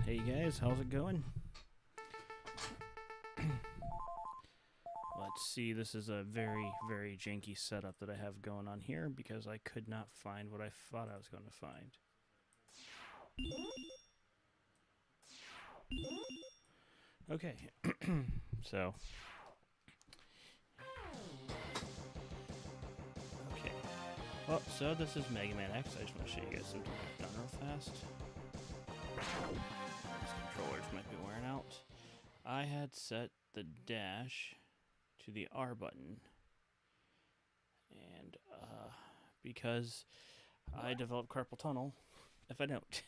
Hey guys, how's it going? Let's see, this is a very, very janky setup that I have going on here because I could not find what I thought I was going to find. Okay, so... Okay. Well, so this is Mega Man X. I just want to show you guys something I've done real fast. These controllers might be wearing out. I had set the dash to the R button. And because I developed carpal tunnel, if I don't,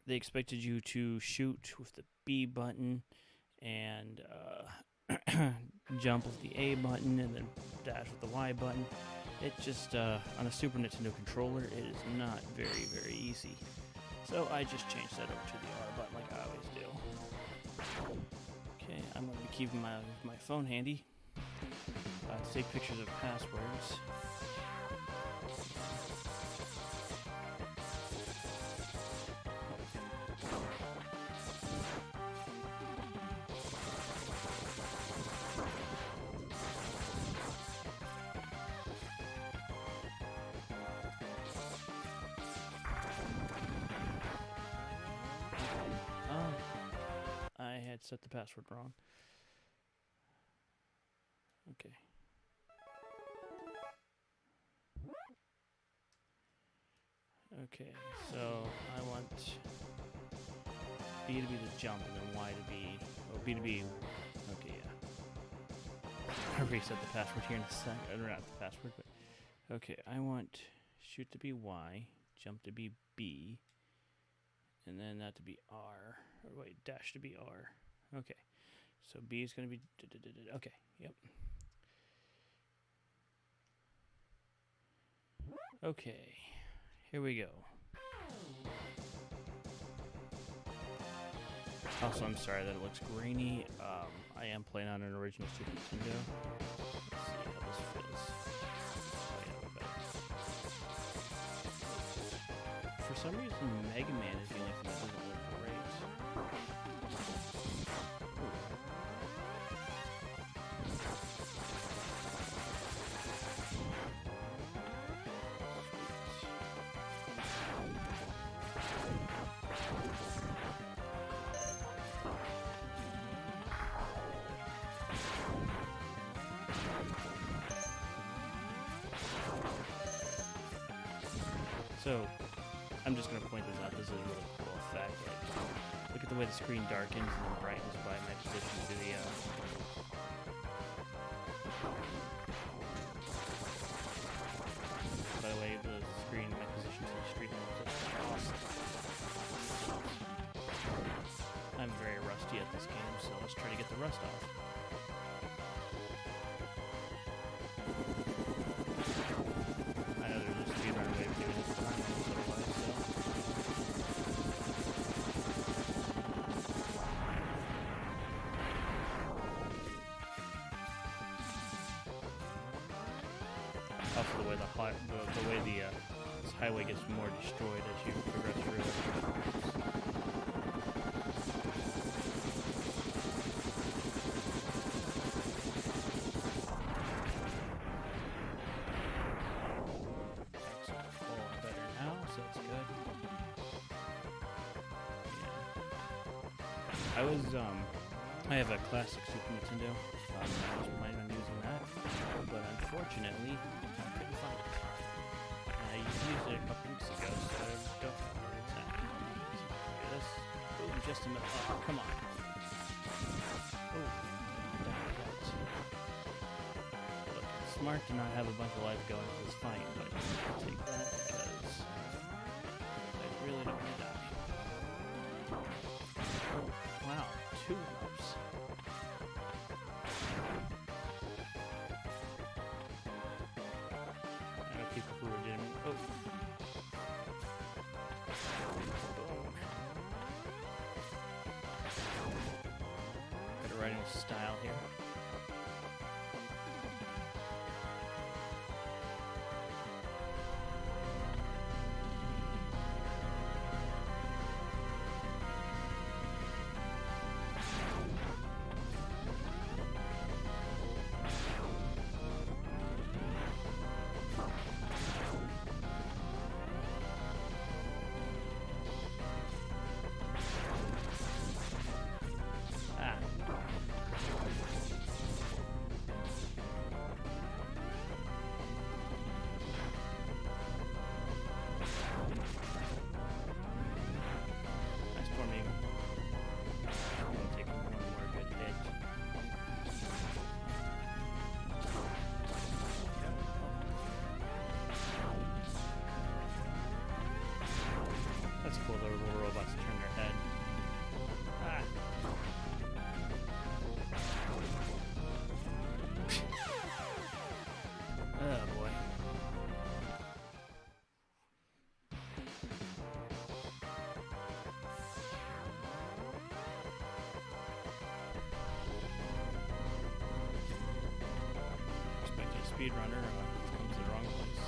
they expected you to shoot with the B button and jump with the A button and then dash with the Y button. It just, on a Super Nintendo controller, it is not very, very easy. So I just changed that over to the R button like I always do. Okay, I'm going to be keeping my phone handy to take pictures of passwords. I had set the password wrong. Okay. Okay, so I want B to be the jump and then Y to be, oh, B to be, okay, yeah. I'll reset the password here in a sec, or not the password, but, okay, I want shoot to be Y, jump to be B, and then that to be R, or wait, dash to be R. Okay, so B is going to be, okay, yep. Okay, here we go. Also, I'm sorry that it looks grainy. I am playing on an original Super Nintendo. Let's see how this feels. Oh, yeah, for some reason, Mega Man is the only thing that doesn't look great. So, I'm just going to point this out. This is a really cool effect. Like, look at the way the screen darkens and then brightens by my position to the... By the way, the screen, my position to the street lamp is awesome. I'm very rusty at this game, so let's try to get the rust off. I know there's a speedrun way of doing this, but I'm not otherwise, so. Also, the way the way this highway gets more destroyed as you progress through it. I have a classic Super Nintendo. I was planning on using that, but unfortunately, I couldn't find it. I used it a couple weeks ago, so I don't know where it's at. Look at this. Boom, just a minute. Oh, come on. Oh, look, it's smart to not have a bunch of life going in this fight, but I'll take that because I really don't want to die. Oh, wow, 2 ups. I know people who are doing. Oh. Boom. Got it right in style here. speedrunner comes to the wrong place.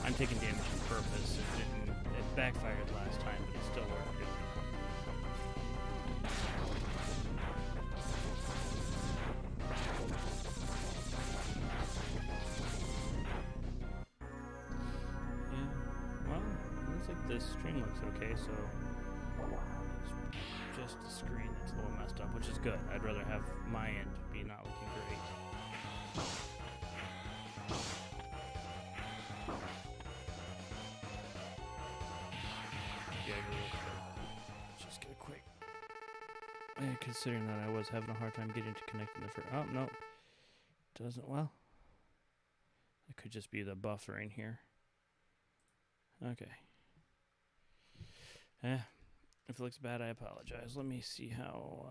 I'm taking damage on purpose. It backfired last time, but it still worked. Yeah, well, looks like the stream looks okay, so it's just the screen that's a little messed up, which is good. I'd rather have my end be not looking great. Just get a quick. Yeah, considering that I was having a hard time getting to connect in the first. Oh no, doesn't. Well, it could just be the buffering here. Okay. If it looks bad, I apologize. Let me see how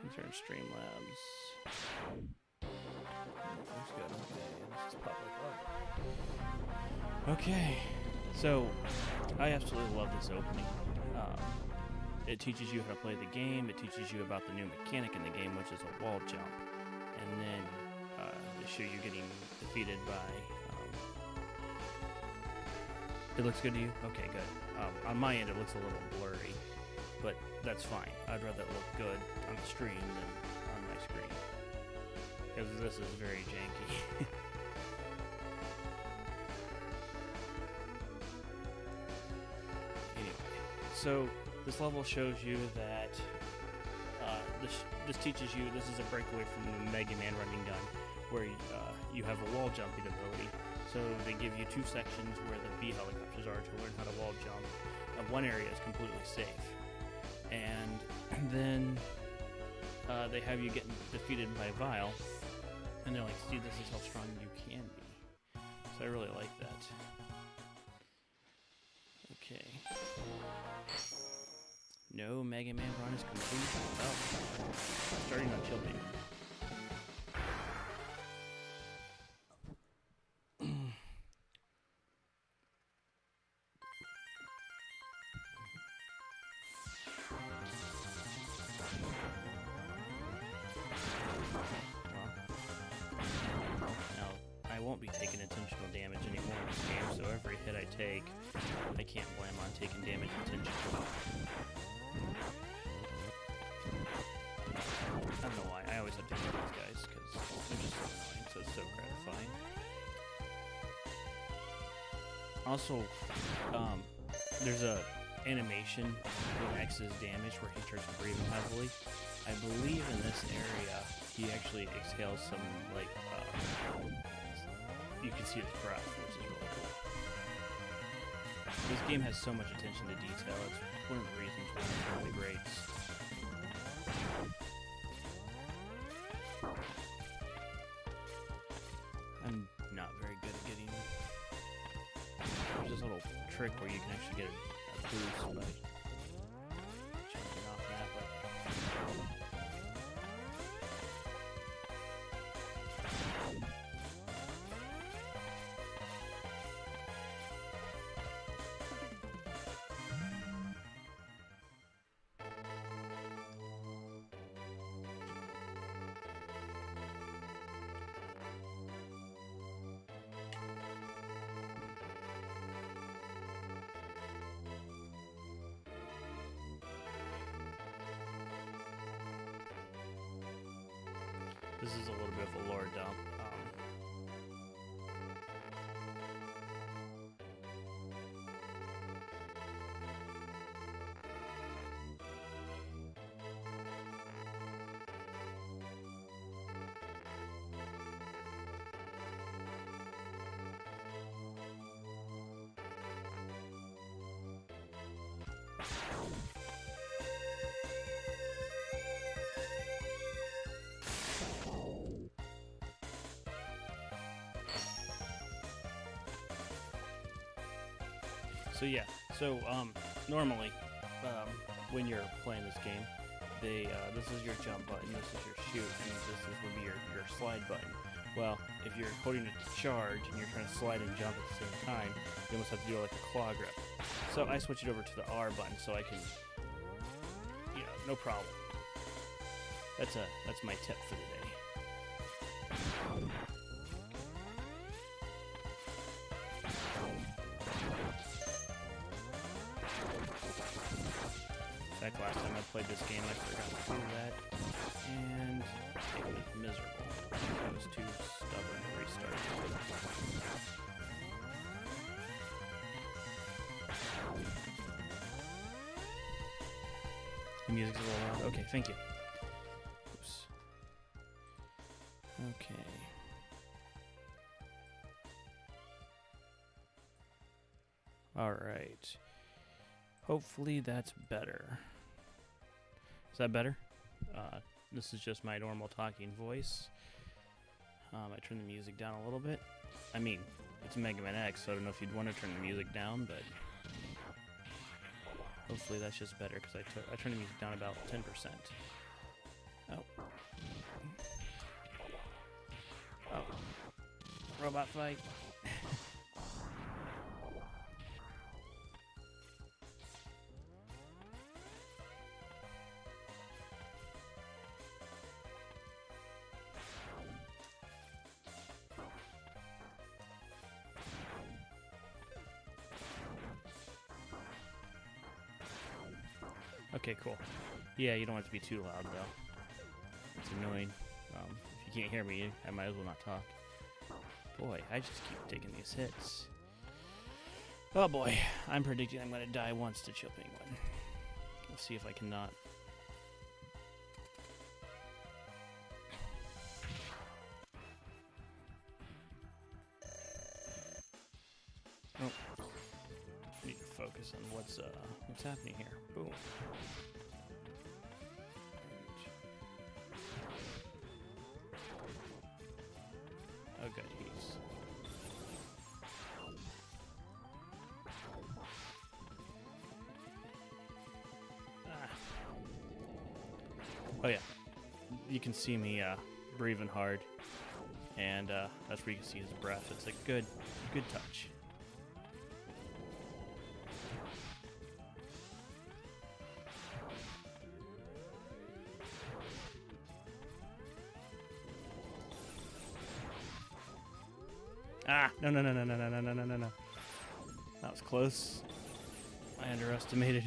things are in Streamlabs. Looks good. Okay, let's just pop it up. Okay. So, I absolutely love this opening. It teaches you how to play the game. It teaches you about the new mechanic in the game, which is a wall jump. And then they show you getting defeated by... it looks good to you? Okay, good. On my end, it looks a little blurry, but that's fine. I'd rather it look good on the stream than on my screen, because this is very janky. So this level shows you that this teaches you, this is a breakaway from the Mega Man running gun, where you have a wall jumping ability. So they give you two sections where the B helicopters are to learn how to wall jump. One area is completely safe, and then they have you getting defeated by Vile, and they're like, "See, this is how strong you can be." So I really like that. Okay. No Mega Man run is complete. Well, starting on Children. I won't be taking intentional damage anymore in this game, so every hit I take, I can't blame on taking damage intentionally. I don't know why, I always have to kill these guys, because they're just so annoying, so it's so gratifying. Also, there's a animation when X is damaged where he starts breathing heavily. I believe in this area, he actually exhales some, like, you can see his breath, which is really cool. This game has so much attention to detail. It's one of the reasons why it's one of the greats. I'm not very good at getting... There's this little trick where you can actually get a boost by jumping off that, but... This is a little bit of a lore dump. So yeah, normally, when you're playing this game, this is your jump button, this is your shoot, and would be your slide button. Well, if you're holding it to charge and you're trying to slide and jump at the same time, you almost have to do it like a claw grip. So I switch it over to the R button so I can, no problem. That's my tip for the day. In fact, last time I played this game, I forgot to do that, and it was miserable. I was too stubborn to restart. The music's a little loud. Okay, thank you. Oops. Okay. Alright. Hopefully that's better. Is that better? This is just my normal talking voice. I turn the music down a little bit. I mean, it's Mega Man X, so I don't know if you'd want to turn the music down, but hopefully that's just better, because I turned the music down about 10%. Oh. Oh. Robot fight. Okay, cool. Yeah, you don't want it to be too loud, though. It's annoying. If you can't hear me, I might as well not talk. Boy, I just keep taking these hits. Oh boy, I'm predicting I'm going to die once to Chill Penguin. Let's see if I cannot. Oh. Need to focus on what's happening here. Boom. Oh good, he's... Oh yeah, you can see me breathing hard, and that's where you can see his breath. It's a good touch. Ah, no. That was close. I underestimated.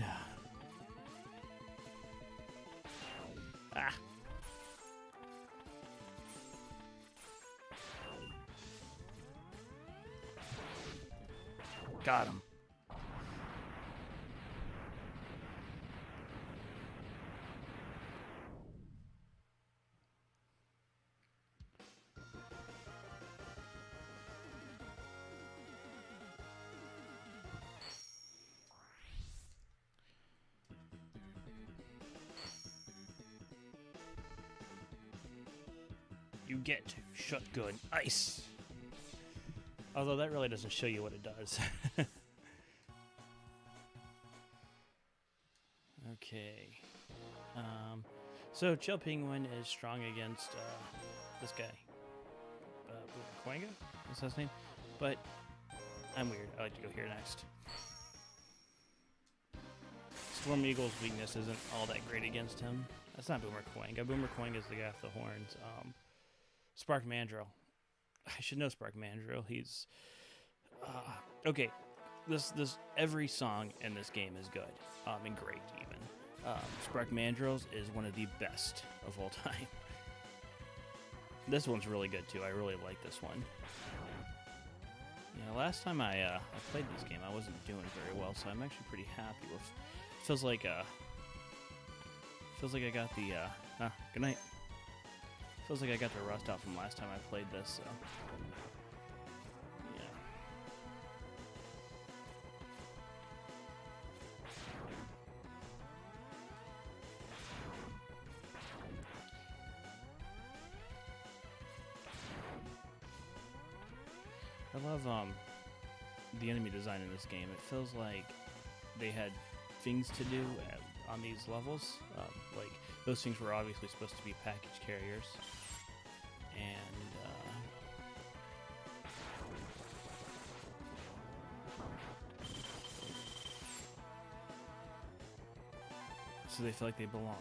Ah. Got him. You get shotgun ice. Although that really doesn't show you what it does. Okay. So Chill Penguin is strong against this guy. Quanga? What's his name? But I'm weird. I like to go here next. Storm Eagle's weakness isn't all that great against him. That's not Boomer Quanga. Boomer Quanga is the guy with the horns. Spark Mandrill. I should know Spark Mandrill. He's okay. This every song in this game is good. And great even. Spark Mandrills is one of the best of all time. This one's really good too. I really like this one. Yeah, last time I played this game, I wasn't doing very well, so I'm actually pretty happy with. Feels like I got the good night. Feels like I got the rust out from last time I played this, so yeah. I love the enemy design in this game. It feels like they had things to do on these levels. Like those things were obviously supposed to be package carriers, and so they feel like they belong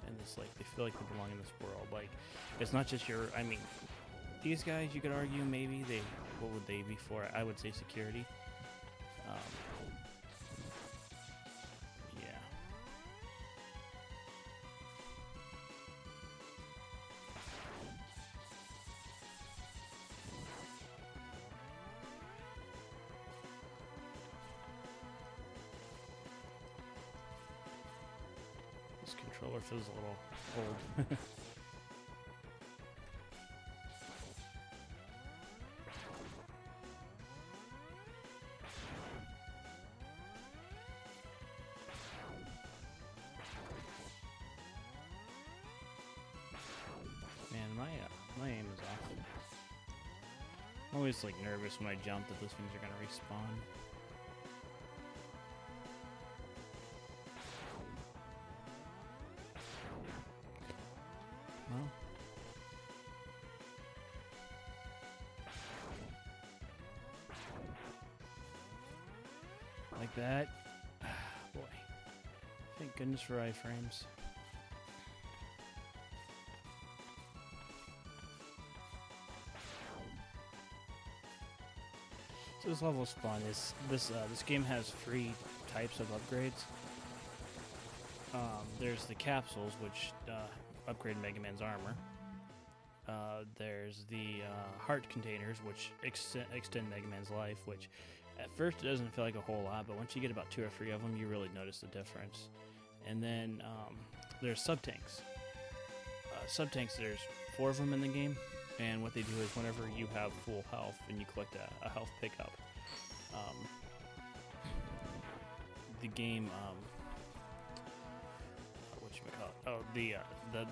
in this. Like they feel like they belong in this world. Like it's not just your. I mean, these guys, you could argue maybe they. What would they be for? I would say security. Yeah. This controller feels a little old. Man, my aim is off. I'm always like nervous when I jump that those things are gonna respawn. Well, like that. Boy, thank goodness for iframes. So this level is fun. This game has 3 types of upgrades. There's the capsules, which upgrade Mega Man's armor. There's the heart containers, which extend Mega Man's life, which at first it doesn't feel like a whole lot, but once you get about 2 or 3 of them, you really notice the difference. And then there's sub-tanks. Sub-tanks, there's 4 of them in the game, and what they do is whenever you have full health and you collect a health pickup, the game,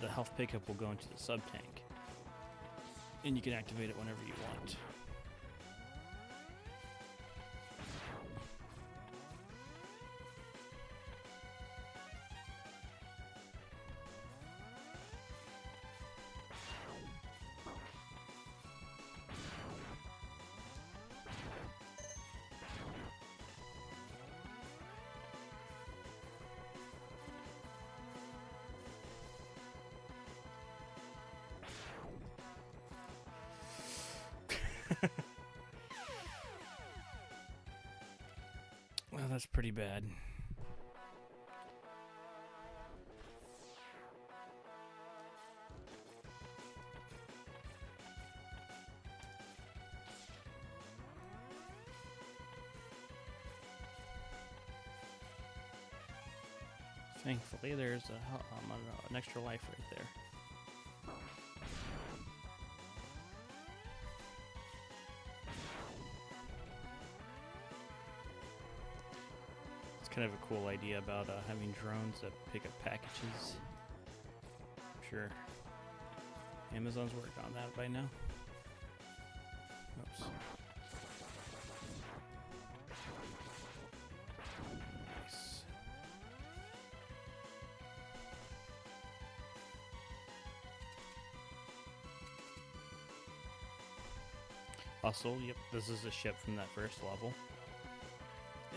the health pickup will go into the sub-tank, and you can activate it whenever you want. Well, that's pretty bad. Thankfully, there's an extra life right there. Kind of a cool idea about having drones that pick up packages. I'm sure Amazon's worked on that by now. Oops. Nice. Also, yep, this is a ship from that first level.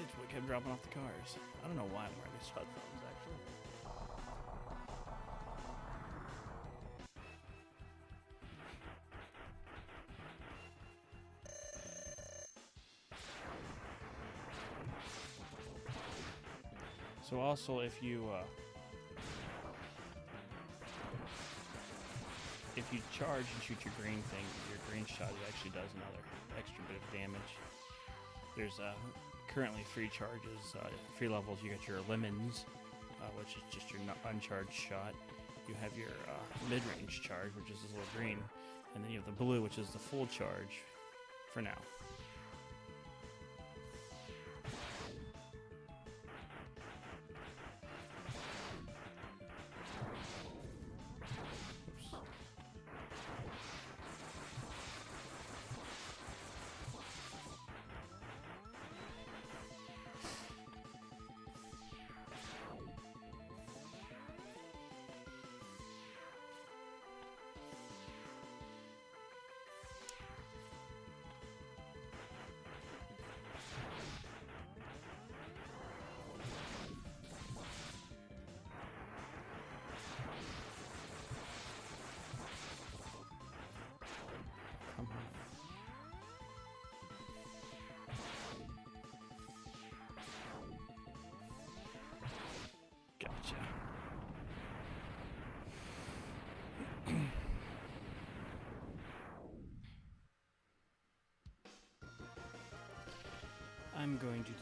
It's what kept dropping off the cars. I don't know why I'm wearing these headphones, actually. So also, if you charge and shoot your green thing, your green shot, it actually does another extra bit of damage. There's currently 3 charges, 3 levels. You got your lemons, which is just your uncharged shot. You have your mid-range charge, which is this little green, and then you have the blue, which is the full charge for now.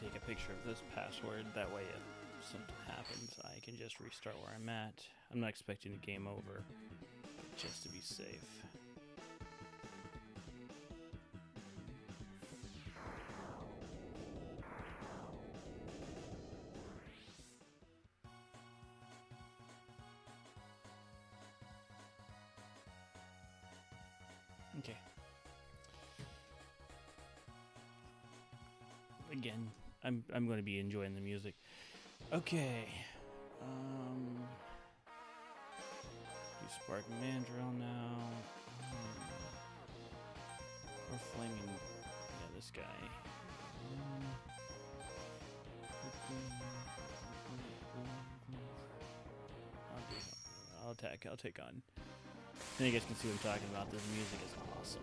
take a picture of this password. That way, if something happens, I can just restart where I'm at. I'm not expecting a game over, just to be safe. Okay. Again, I'm going to be enjoying the music. Okay. Do Spark Mandrill now. Or Flaming. Yeah, this guy. I'll attack. I'll take on. Then you guys can see what I'm talking about. This music is awesome.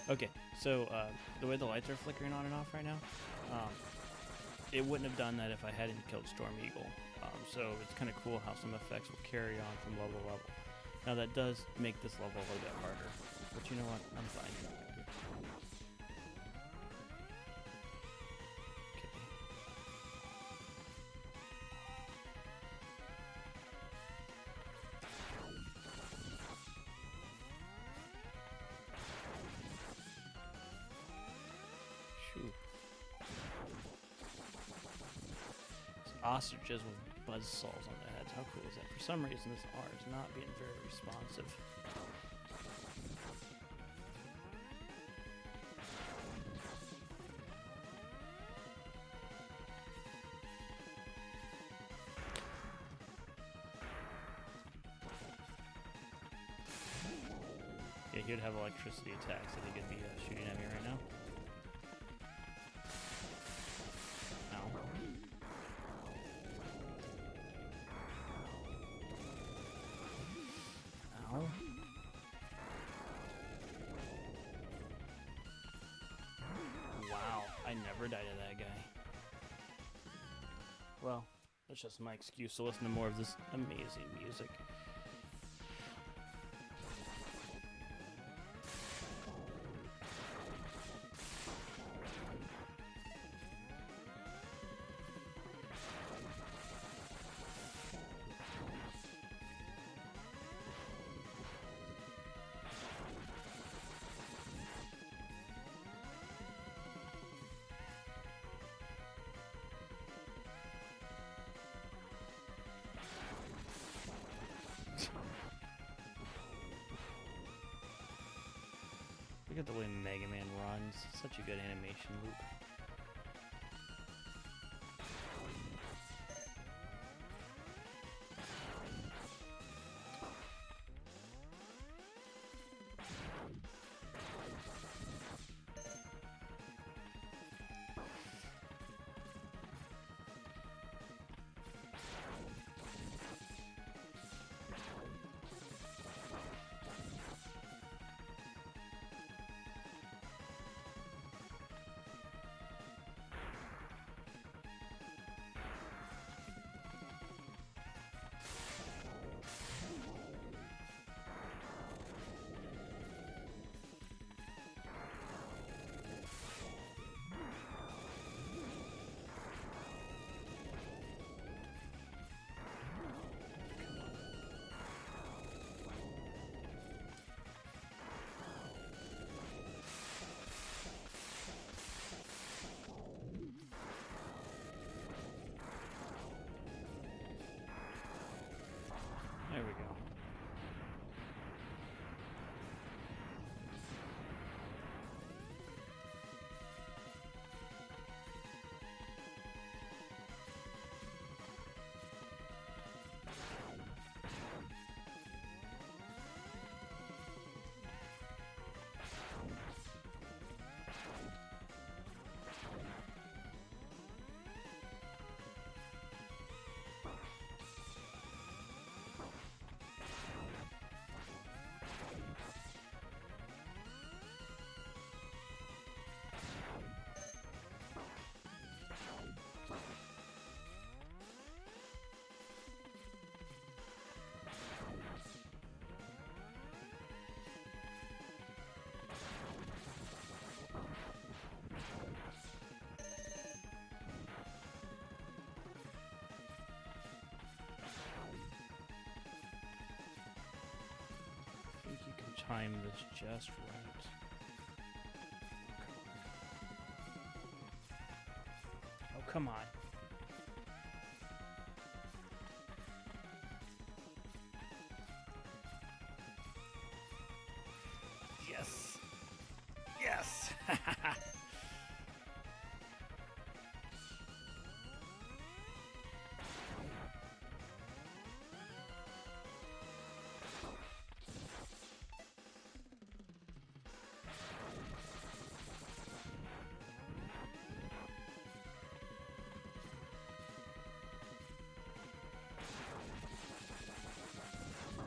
Okay, so the way the lights are flickering on and off right now, it wouldn't have done that if I hadn't killed Storm Eagle. So it's kind of cool how some effects will carry on from level to level. Now that does make this level a little bit harder, but you know what? I'm fine. Ostriches with buzzsaws on their heads. How cool is that? For some reason, this R is not being very responsive. Yeah, he would have electricity attacks that he could be shooting at me right now. Wow, I never died to that guy. Well, that's just my excuse to listen to more of this amazing music. Look at the way Mega Man runs. Such a good animation loop. time this just right. Oh, come on. Yes. Yes.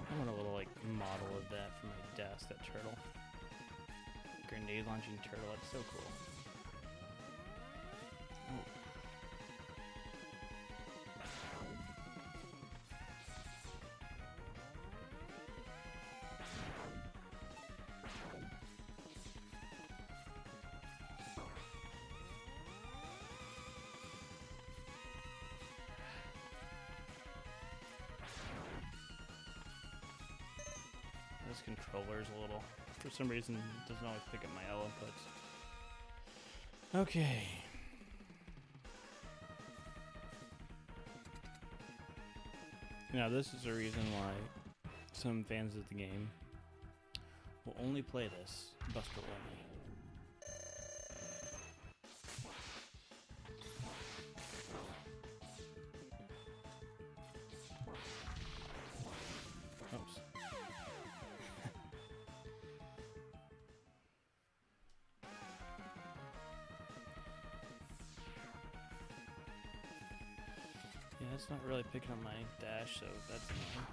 I want a little like model of that for my desk, that turtle. Grenade launching turtle, that's so cool. Oh. This controller's a little, for some reason, doesn't always pick up my L inputs. Okay. Now this is a reason why some fans of the game will only play this Buster only. Oops. Yeah, it's not really picking up my dash, so that's annoying.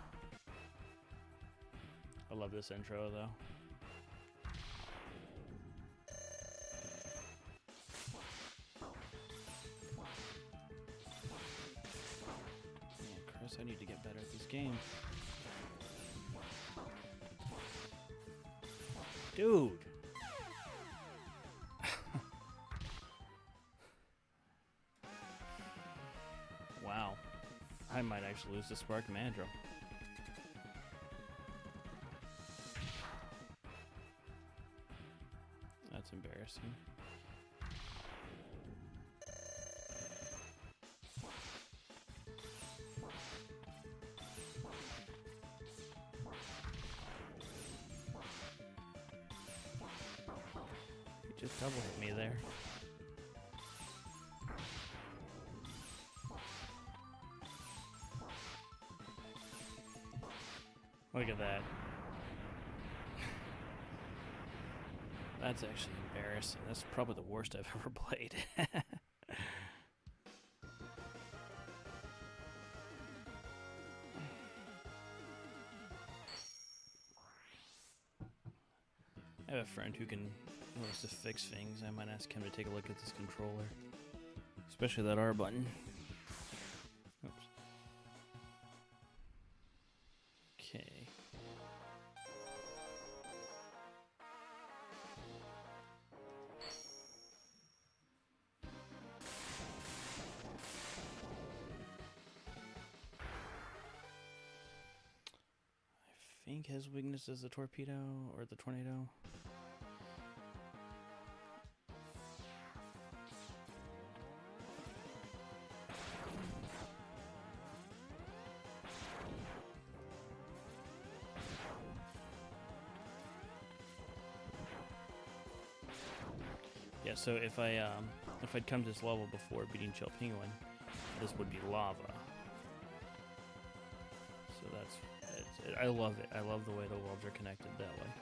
I love this intro, though. Man, Chris, I need to get better at this game. Dude! Wow. I might actually lose to Spark Mandrill. That's embarrassing. He just double hit me there. Look at that. That's actually embarrassing. That's probably the worst I've ever played. I have a friend who likes to fix things. I might ask him to take a look at this controller. Especially that R button. Oops. Okay. I think his weakness is the torpedo or the tornado. Yeah, so if I'd come to this level before beating Chill Penguin, this would be lava. So I love it. I love the way the worlds are connected that way.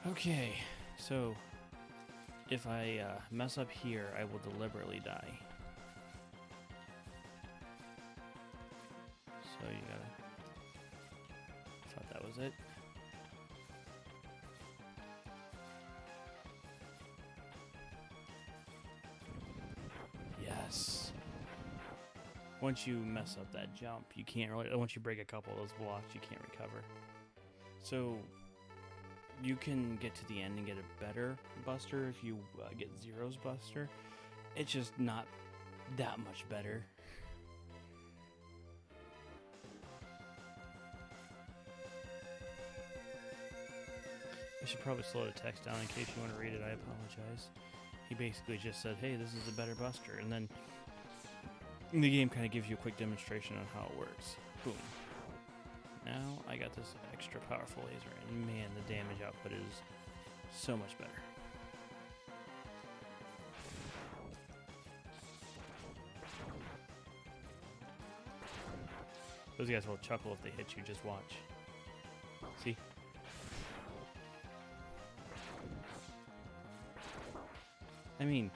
Okay, so if I mess up here, I will deliberately die. So you gotta... I thought that was it. Yes. Once you mess up that jump, you can't really... Once you break a couple of those blocks, you can't recover. So you can get to the end and get a better Buster if you get Zero's Buster. It's just not that much better. I should probably slow the text down in case you want to read it. I apologize. He basically just said, hey, this is a better buster. And then the game kind of gives you a quick demonstration on how it works. Boom. Now I got this extra powerful laser, and man, the damage output is so much better. Those guys will chuckle if they hit you, just watch. See? I mean,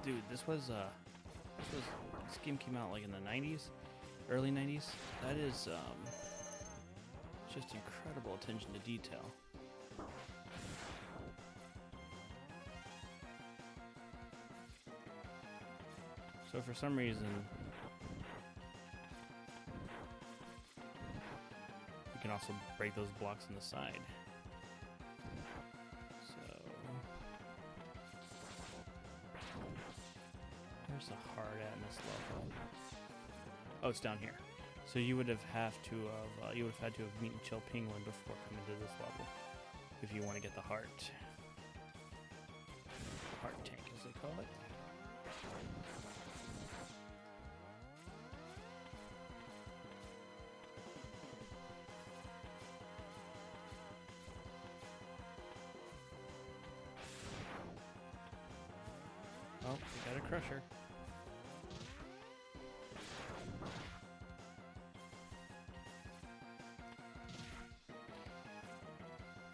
dude, this game came out like in the 90s, early 90s. That is just incredible attention to detail. So for some reason, you can also break those blocks on the side. So where's the hard at in this level? Oh, it's down here. So you would have had to have beaten Chill Penguin before coming to this level, if you want to get the heart. Heart tank, as they call it. Oh, we got a crusher.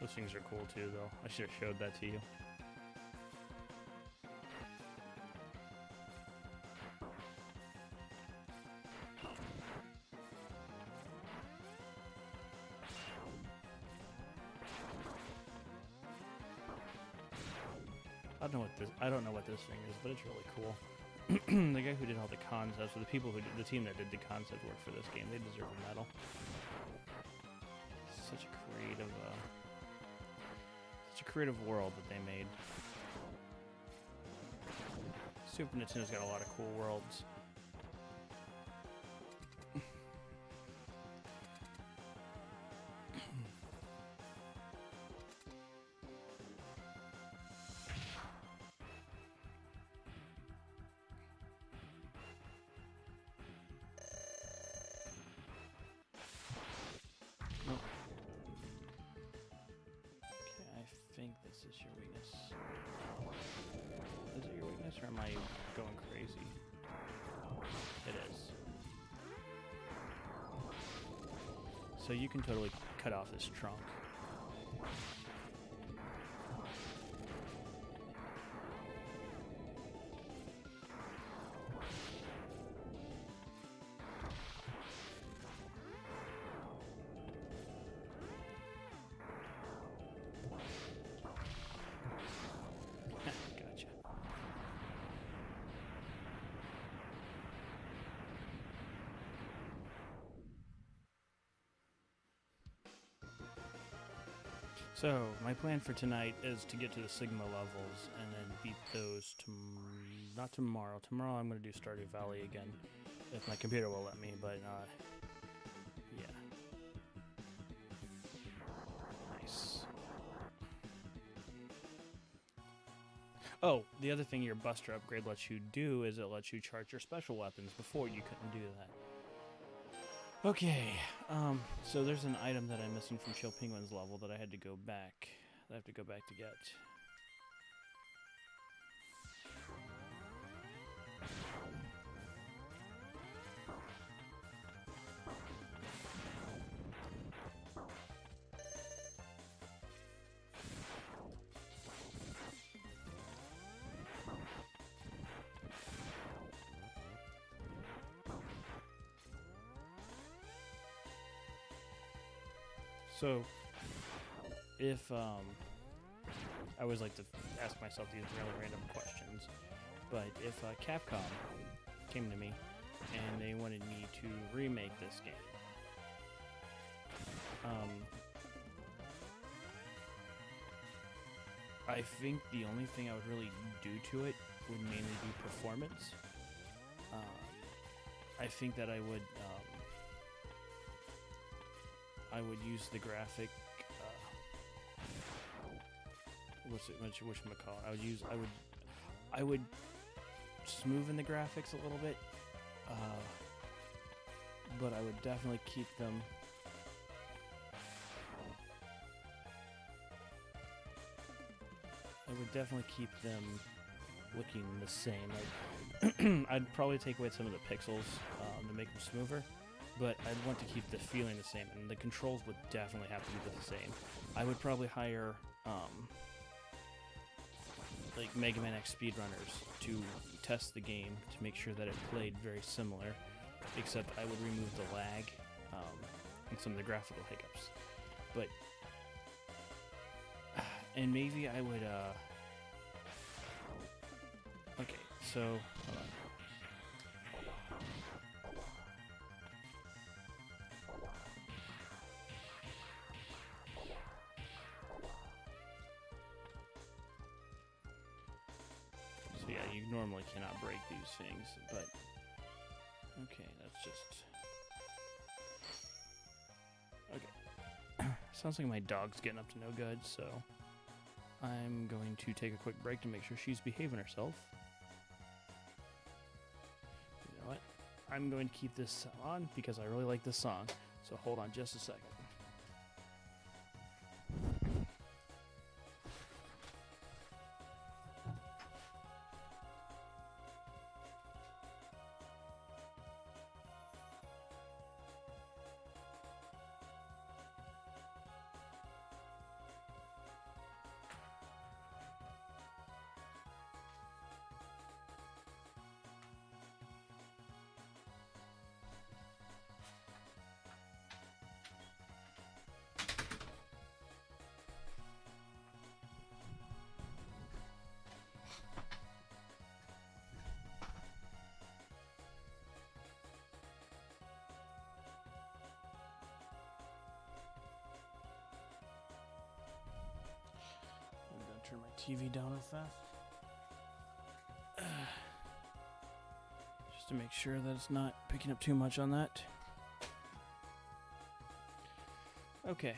Those things are cool too, though. I should have showed that to you. I don't know what this thing is, but it's really cool. The guy who did all the concepts, or the team that did the concept work for this game, they deserve a medal. Such a creative world that they made. Super Nintendo's got a lot of cool worlds. I think this is your weakness. Is it your weakness, or am I going crazy? It is. So you can totally cut off this trunk. So, my plan for tonight is to get to the Sigma levels and then beat those not tomorrow. Tomorrow I'm going to do Stardew Valley again, if my computer will let me, but, yeah. Nice. Oh, the other thing your Buster upgrade lets you do is it lets you charge your special weapons. Before, you couldn't do that. Okay, so there's an item that I'm missing from Chill Penguin's level that I had to go back. I have to go back to get. So, if, I always like to ask myself these really random questions, but if Capcom came to me and they wanted me to remake this game, I think the only thing I would really do to it would mainly be performance. I think that I would, I would use the graphic. Whatchamacallit? I would smoothen the graphics a little bit, but I would definitely keep them. Looking the same. I'd probably take away some of the pixels to make them smoother, but I'd want to keep the feeling the same, and the controls would definitely have to be the same. I would probably hire like Mega Man X speedrunners to test the game to make sure that it played very similar, except I would remove the lag and some of the graphical hiccups. But and maybe I would okay, so hold on. So yeah, you normally cannot break these things, but okay, that's just okay. Sounds like my dog's getting up to no good, so I'm going to take a quick break to make sure she's behaving herself. You know what? I'm going to keep this on because I really like this song, so hold on just a second. Turn my TV down real fast. Just to make sure that it's not picking up too much on that. Okay.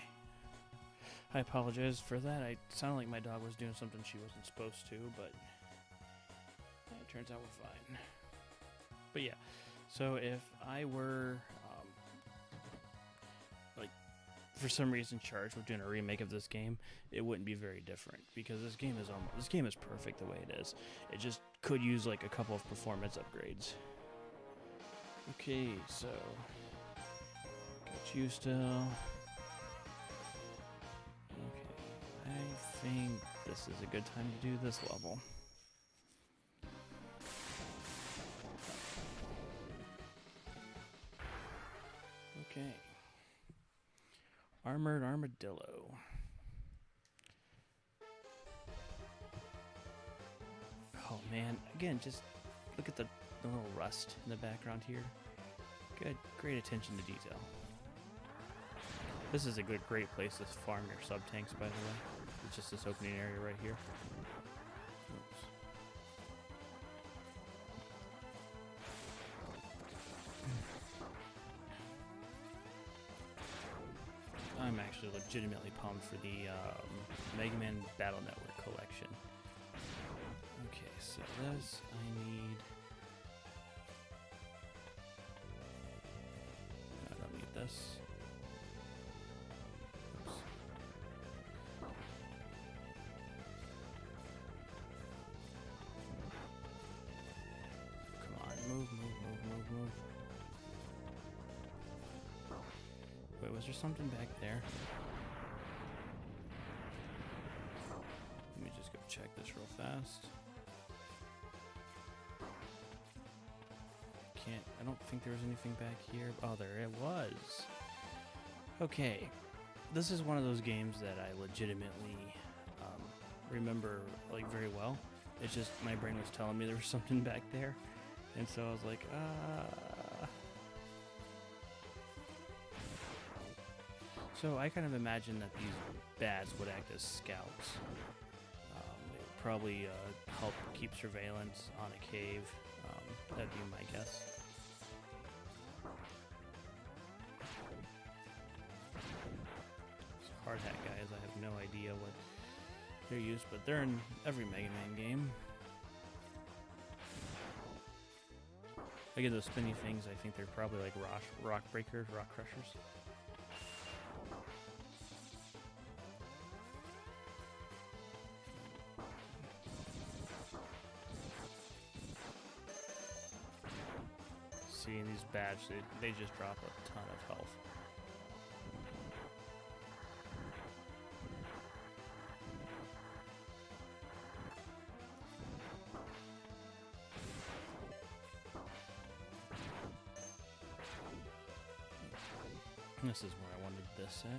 I apologize for that. I sounded like my dog was doing something she wasn't supposed to, but it turns out we're fine. But yeah, so if I were for some reason charged with doing a remake of this game, it wouldn't be very different because this game is perfect the way it is. It just could use like a couple of performance upgrades. Okay, so got you still. Okay, I think this is a good time to do this level. Okay. Armored Armadillo. Oh man, again, just look at the little rust in the background here. Good, great attention to detail. This is a great place to farm your sub-tanks, by the way. It's just this opening area right here. Oops. I'm actually legitimately pumped for the Mega Man Battle Network collection. Okay, so this I need. I don't need this. Oops. Come on, move. Wait, was there something back there? Let me just go check this real fast. I don't think there was anything back here. Oh, there it was. Okay. This is one of those games that I legitimately remember like very well. It's just my brain was telling me there was something back there. And so I was like, So I kind of imagine that these bats would act as scouts. They would probably help keep surveillance on a cave. That'd be my guess. hard hat guys. I have no idea what they're used, but they're in every Mega Man game. Again, those spinny things, I think they're probably like rock breakers, rock crushers. Seeing these badges, they just drop a ton of health. This is where I wanted this set.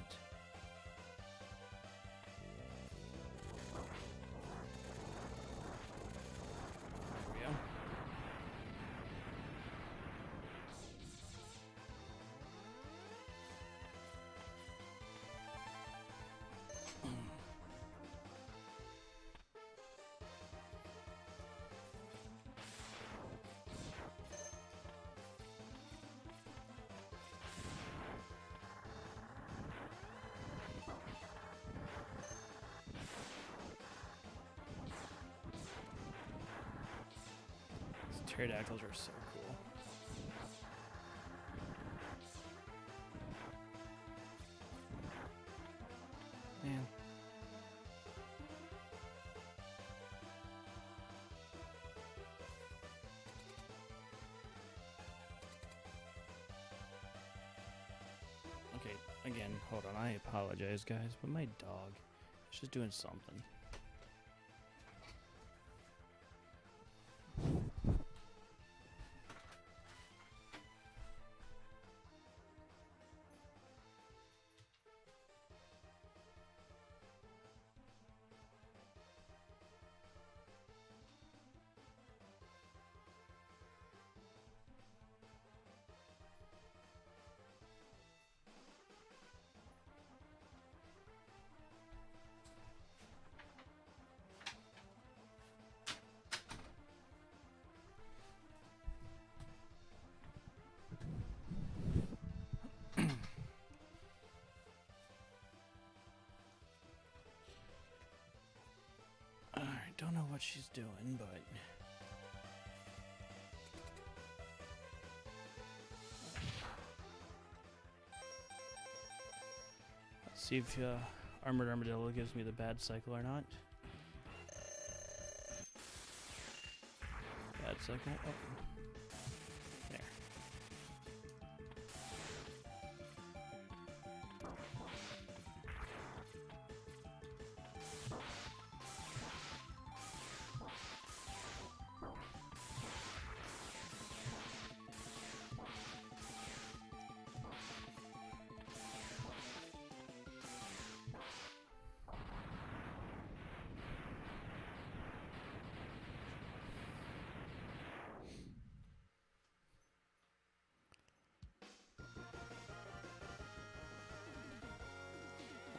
There we go. Pterodactyls are so cool. Man. Okay, again, hold on. I apologize, guys, but my dog is just doing something. Don't know what she's doing, but let's see if Armored Armadillo gives me the bad cycle or not. Bad cycle. Oh. There.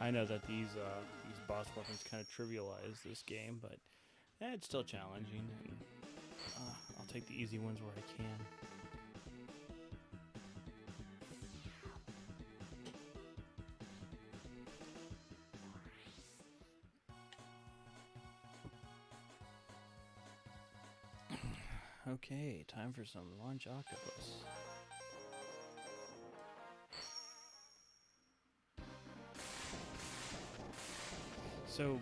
I know that these boss weapons kind of trivialize this game, but it's still challenging, and I'll take the easy ones where I can. Okay, time for some Launch Octopus. So,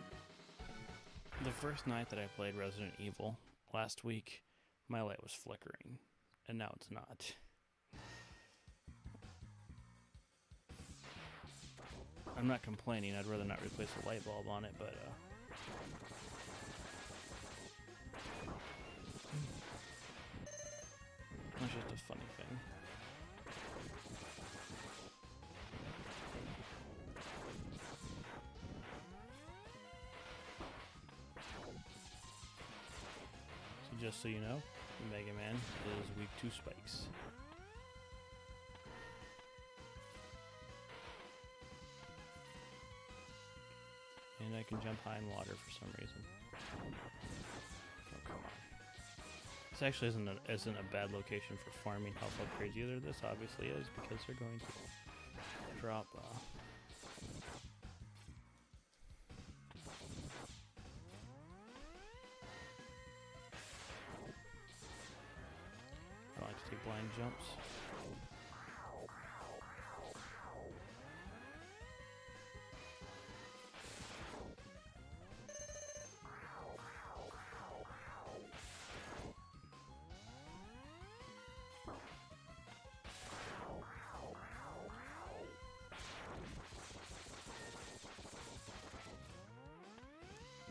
the first night that I played Resident Evil last week, my light was flickering, and now it's not. I'm not complaining, I'd rather not replace a light bulb on it, but it's just a funny thing. Just so you know, Mega Man is weak to spikes. And I can jump high in water for some reason. Oh, come on. This actually isn't a bad location for farming health upgrades either. This obviously is, because they're going to drop jumps.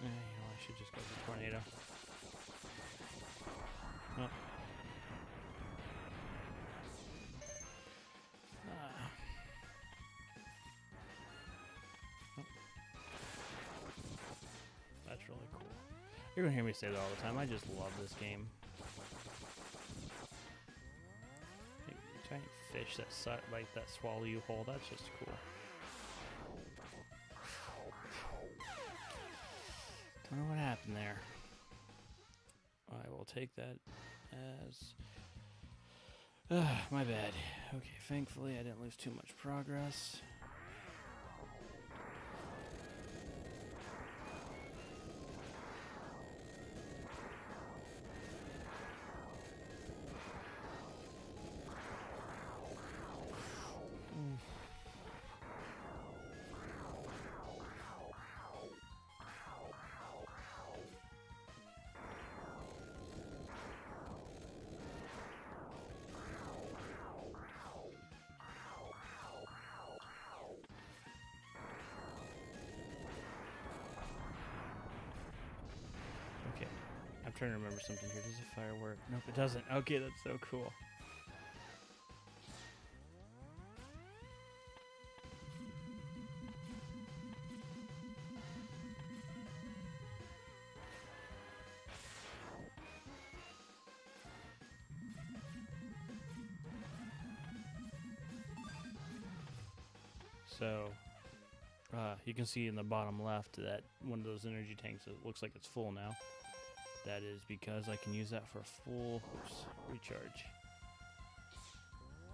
You know, I should just go for tornado. Oh. Oh. That's really cool. You're gonna hear me say that all the time. I just love this game. Giant fish that swallow you whole. That's just cool. Don't know what happened there. I will take that as my bad. Okay, thankfully I didn't lose too much progress. Okay, I'm trying to remember something here. Does a fire work? Nope, it doesn't. Okay, that's so cool. So, you can see in the bottom left that one of those energy tanks, it looks like it's full now. That is because I can use that for a full recharge.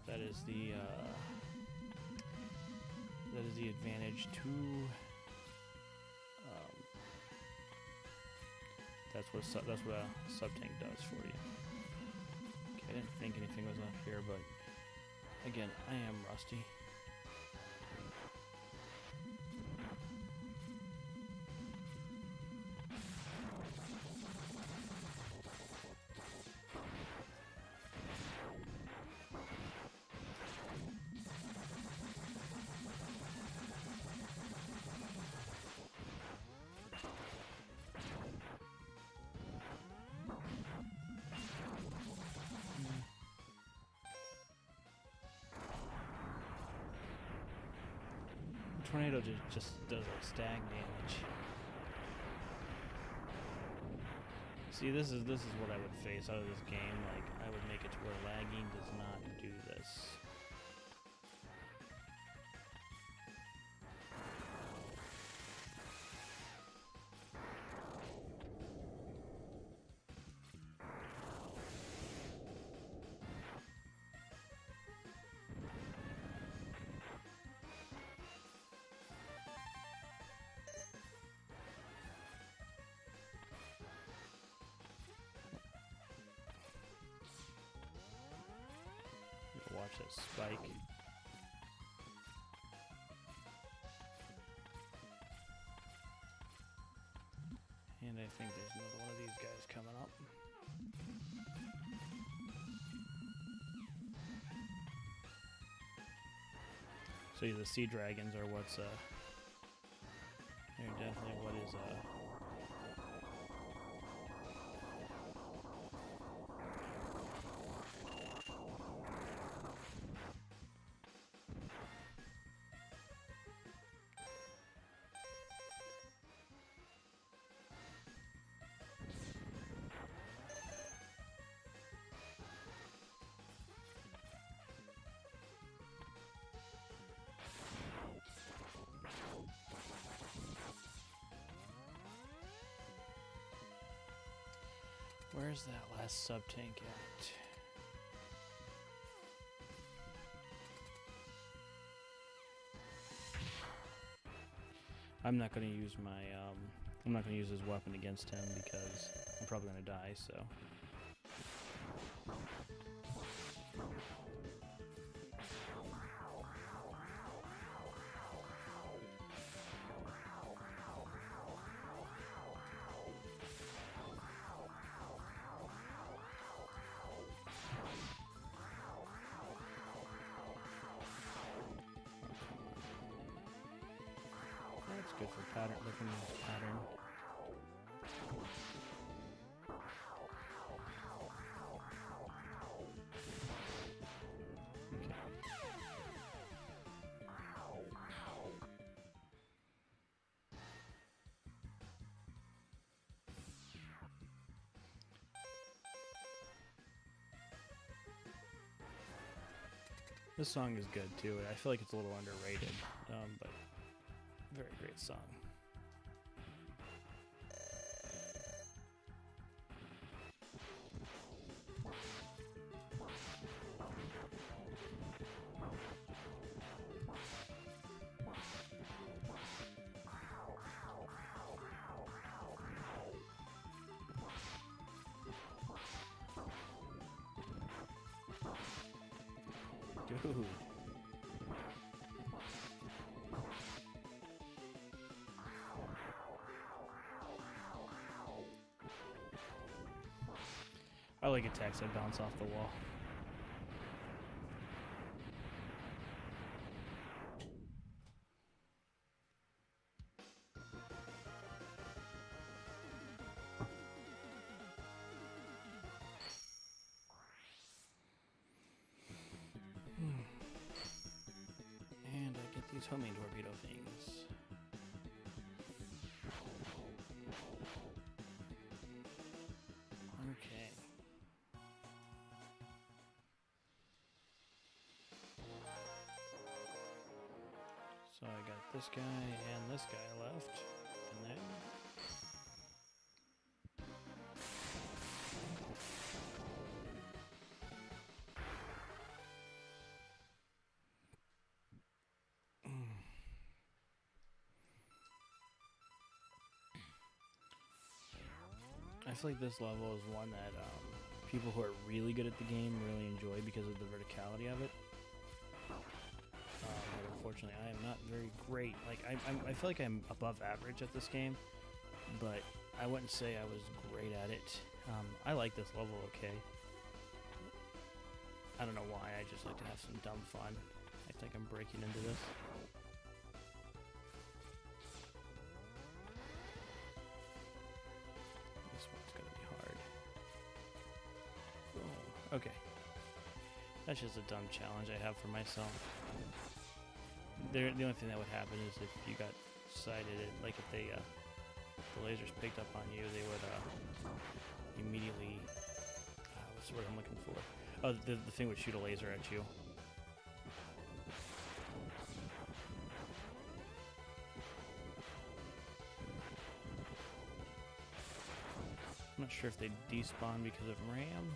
That is the advantage to. That's what a sub tank does for you. Okay, I didn't think anything was up here, but again, I am rusty. Tornado just does like stag damage. See, this is what I would face out of this game. Like, I would make it to where lagging does not do this. Watch that spike. And I think there's another one of these guys coming up. So the sea dragons are what's they're definitely what is where's that last sub tank at? I'm not going to use my I'm not going to use his weapon against him because I'm probably going to die, so good for pattern, looking at this pattern. This song is good too. I feel like it's a little underrated, but very great song. Dude. I like attacks that bounce off the wall. And I get these homing torpedo things. Okay. So I got this guy and this guy left. And then I feel like this level is one that people who are really good at the game really enjoy because of the verticality of it. But unfortunately, I am not very great. Like I feel like I'm above average at this game, but I wouldn't say I was great at it. I like this level okay. I don't know why. I just like to have some dumb fun. I think I'm breaking into this. Okay. That's just a dumb challenge I have for myself. The only thing that would happen is if you got sighted, like if they, the lasers picked up on you, they would immediately, what's the word I'm looking for? Oh, the thing would shoot a laser at you. I'm not sure if they despawn because of RAM.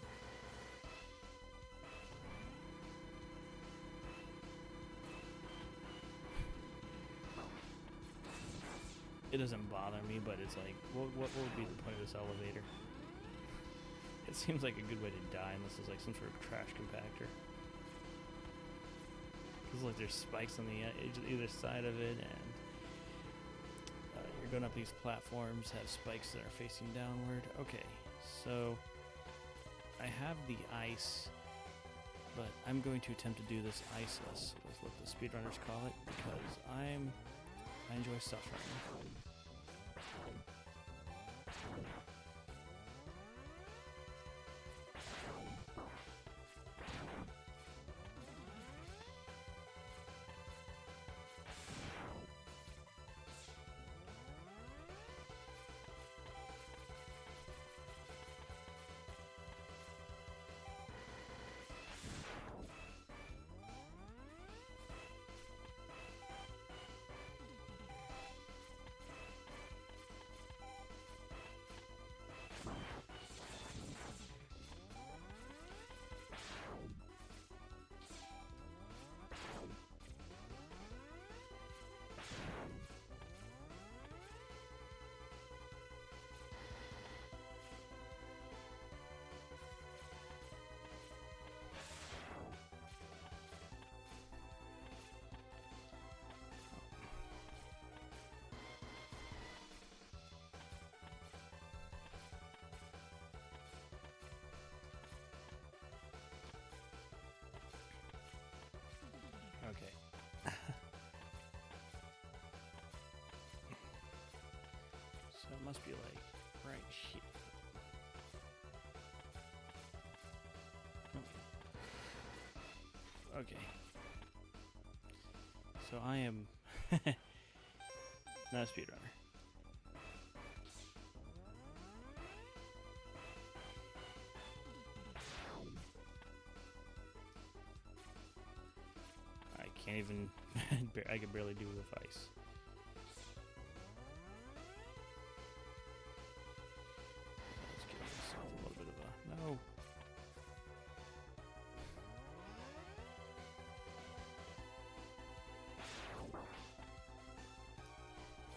It doesn't bother me, but it's like, what would be the point of this elevator? It seems like a good way to die unless it's like some sort of trash compactor. Because like there's spikes on the edge, either side of it, and you're going up these platforms, have spikes that are facing downward. Okay, so I have the ice, but I'm going to attempt to do this iceless, is what the speedrunners call it, because I enjoy suffering. must be like right here. Nope. Okay. So I am not a speedrunner. I can't even, I can barely do with ice. Let's give myself a little bit of a, no.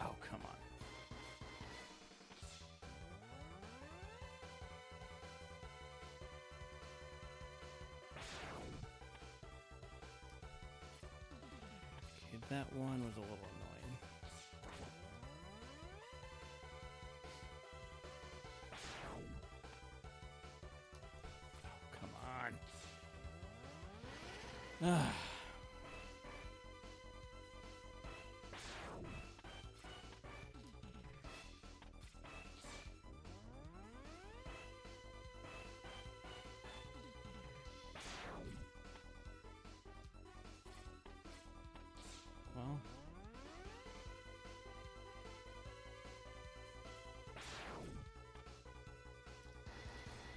Oh, come on. Okay, that one was a little annoying. Oh, come on. Well,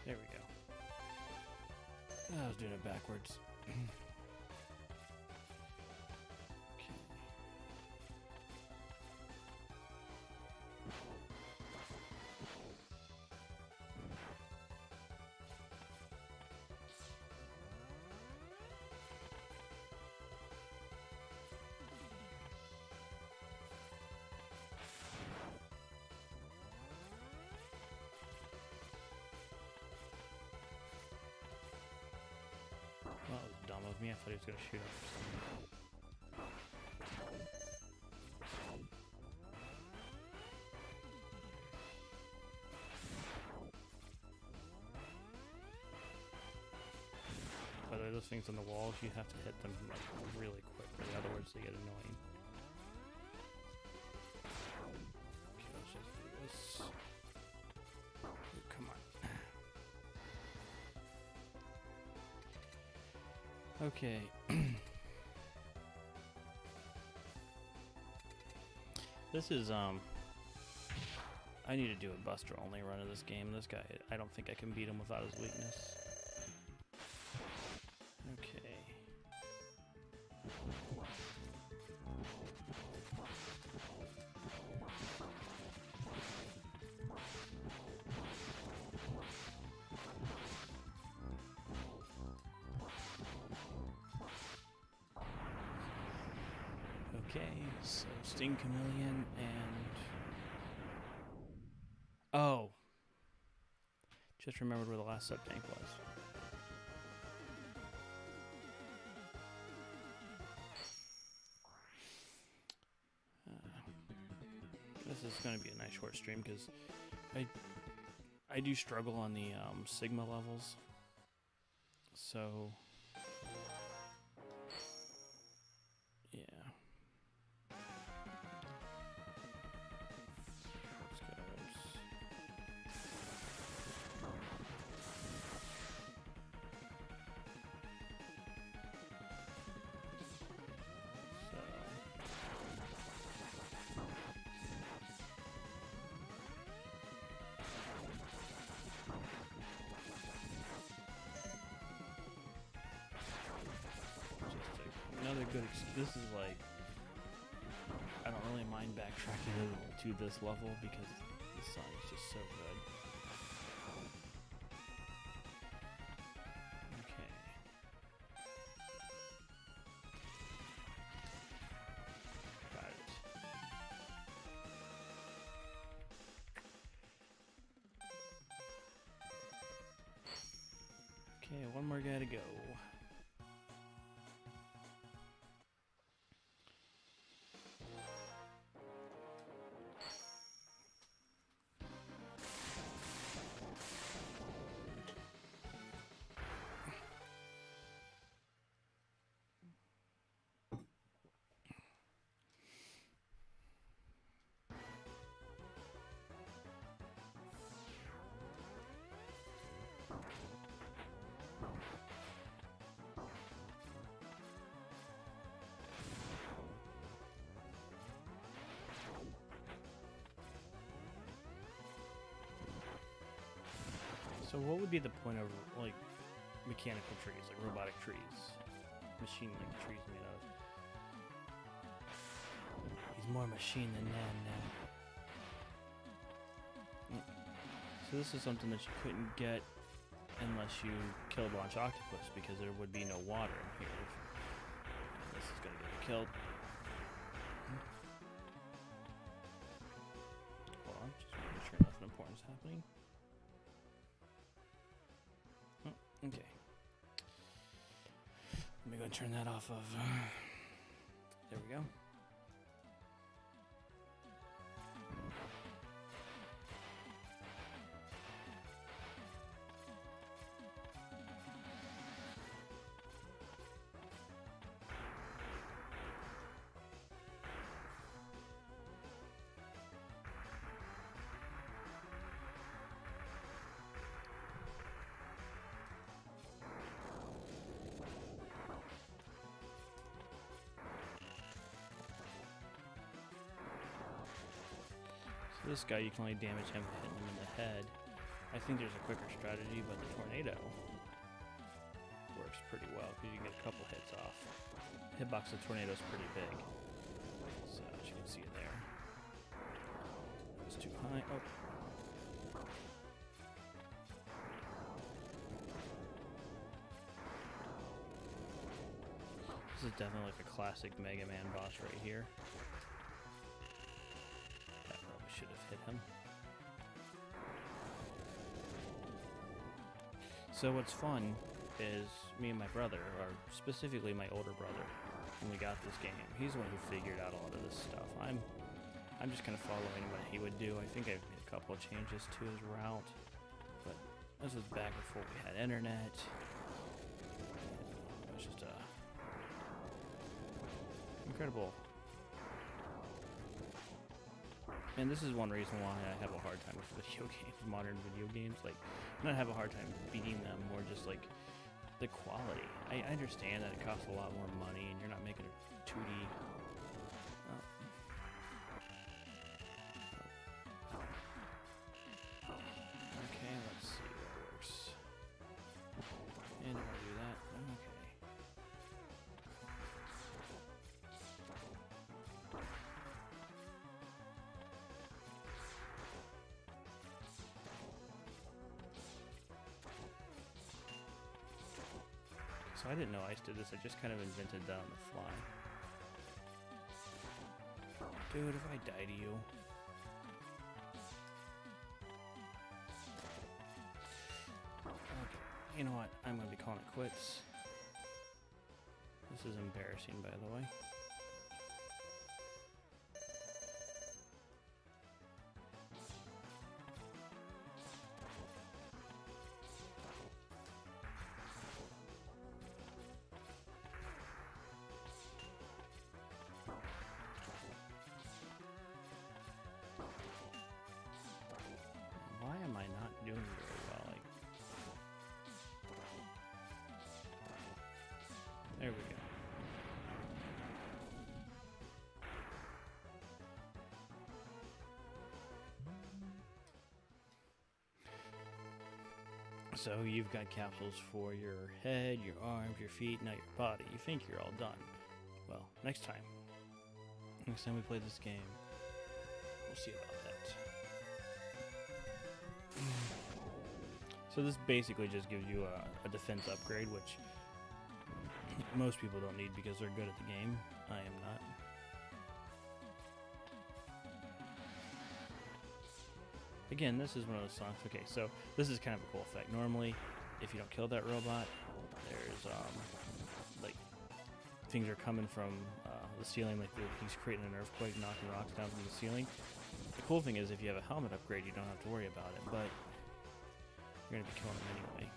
there we go. I was doing it backwards. Okay. Well, that was dumb of me. I thought he was going to shoot up or something. By the way, those things on the walls, you have to hit them like really quickly, otherwise they get annoying. Okay, let's just do this. Ooh, come on. Okay. This is, I need to do a Buster only run of this game. This guy, I don't think I can beat him without his weakness. Okay. Okay, so Sting Chameleon and... Oh! Just remembered where the last sub-tank was. This is going to be a nice short stream because I do struggle on the Sigma levels. So... yeah. Another good this is like, I don't really mind backtracking to this level because the song is just so good. Okay. Got it. Okay, one more guy to go. So what would be the point of like mechanical trees, like robotic trees, machine-like trees made out of? He's more machine than man now. So this is something that you couldn't get unless you killed Launch Octopus, because there would be no water in here. This is gonna get you killed. Hold on, just making sure nothing important is happening. Okay. Let me go and turn that off of. There we go. This guy, you can only damage him hitting him in the head. I think there's a quicker strategy, but the tornado works pretty well because you can get a couple hits off. Hitbox of the tornado is pretty big, so as you can see it there. It's too high. Oh. This is definitely like a classic Mega Man boss right here. Should have hit him. So what's fun is me and my brother, or specifically my older brother, when we got this game, he's the one who figured out a lot of this stuff. I'm just kind of following what he would do. I think I've made a couple of changes to his route, but this was back before we had internet. It was just incredible. And this is one reason why I have a hard time with video games, modern video games. Like, not have a hard time beating them, more just like the quality. I understand that it costs a lot more money and you're not making a 2D. Okay, let's see what works. And if I do that, okay. So I didn't know Ice did this, I just kind of invented that on the fly. Dude, if I die to you. Okay, you know what? I'm gonna be calling it quits. This is embarrassing, by the way. Why am I not doing very well? Like, there we go. So you've got capsules for your head, your arms, your feet, not your body. You think you're all done. Well, next time we play this game, we'll see about that. So this basically just gives you a defense upgrade, which most people don't need because they're good at the game. I am not. Again, this is one of those songs. Okay, so this is kind of a cool effect. Normally, if you don't kill that robot, there's like things are coming from the ceiling, like he's creating an earthquake, knocking rocks down from the ceiling. The cool thing is if you have a helmet upgrade, you don't have to worry about it, but you're gonna be killing him anyway.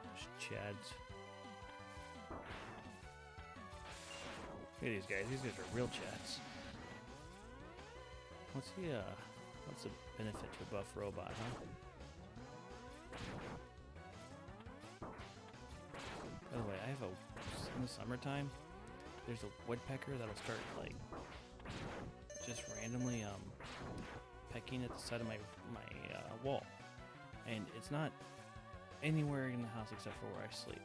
There's Chads. Look at these guys. These guys are real Chads. What's the benefit to a buff robot, huh? By the way, I have in the summertime, there's a woodpecker that'll start like just randomly pecking at the side of my wall, and it's not anywhere in the house except for where I sleep.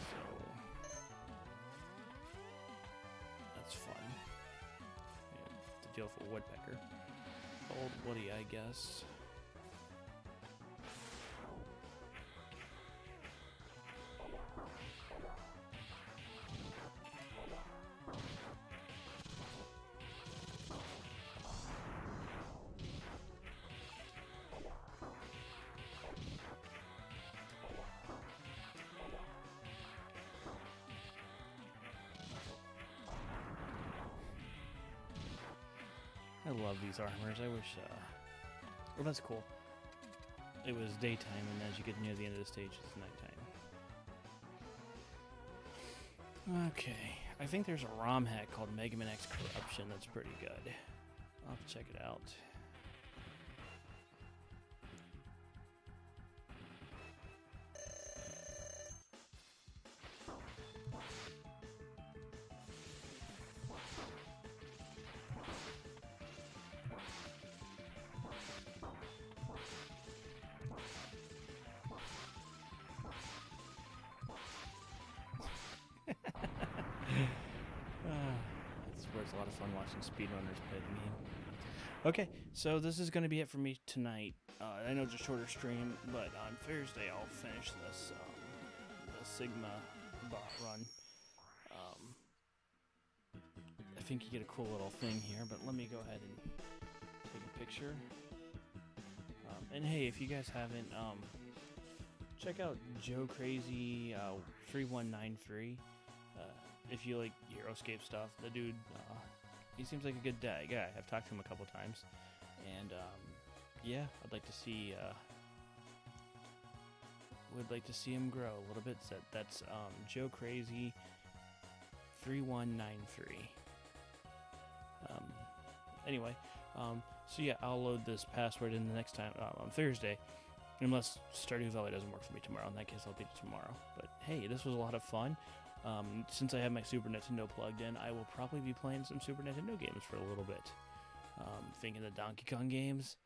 So that's fun. Yeah, to deal with a woodpecker. Old Woody, I guess. I love these armors. I wish, well, that's cool. It was daytime, and as you get near the end of the stage, it's nighttime. Okay, I think there's a ROM hack called Mega Man X Corruption that's pretty good. I'll have to check it out. It's a lot of fun watching speedrunners play the game. Okay, so this is going to be it for me tonight. I know it's a shorter stream, but on Thursday I'll finish this the Sigma bot run. I think you get a cool little thing here, but let me go ahead and take a picture. And hey, if you guys haven't, check out Joe Crazy 3193. If you like Euroscape stuff, the dude, he seems like a good guy. I've talked to him a couple times, and yeah, I'd like to see, would like to see him grow a little bit. So that's Joe Crazy 3193. Anyway, so yeah, I'll load this password in the next time on Thursday, unless Stardew Valley doesn't work for me tomorrow. In that case, I'll beat it tomorrow. But hey, this was a lot of fun. Since I have my Super Nintendo plugged in, I will probably be playing some Super Nintendo games for a little bit. Thinking the Donkey Kong games,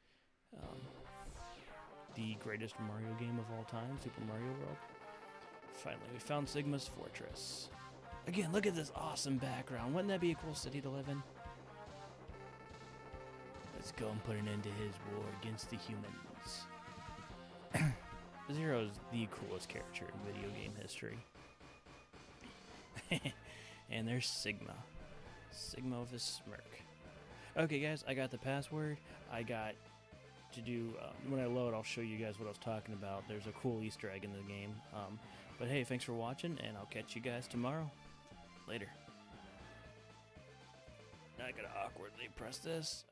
the greatest Mario game of all time, Super Mario World. Finally, we found Sigma's Fortress. Again, look at this awesome background. Wouldn't that be a cool city to live in? Let's go and put an end to his war against the humans. Zero is the coolest character in video game history. And there's Sigma. Sigma with a smirk. Okay, guys, I got the password. I got to do, when I load, I'll show you guys what I was talking about. There's a cool Easter egg in the game. But hey, thanks for watching, and I'll catch you guys tomorrow. Later. Now I gotta awkwardly press this.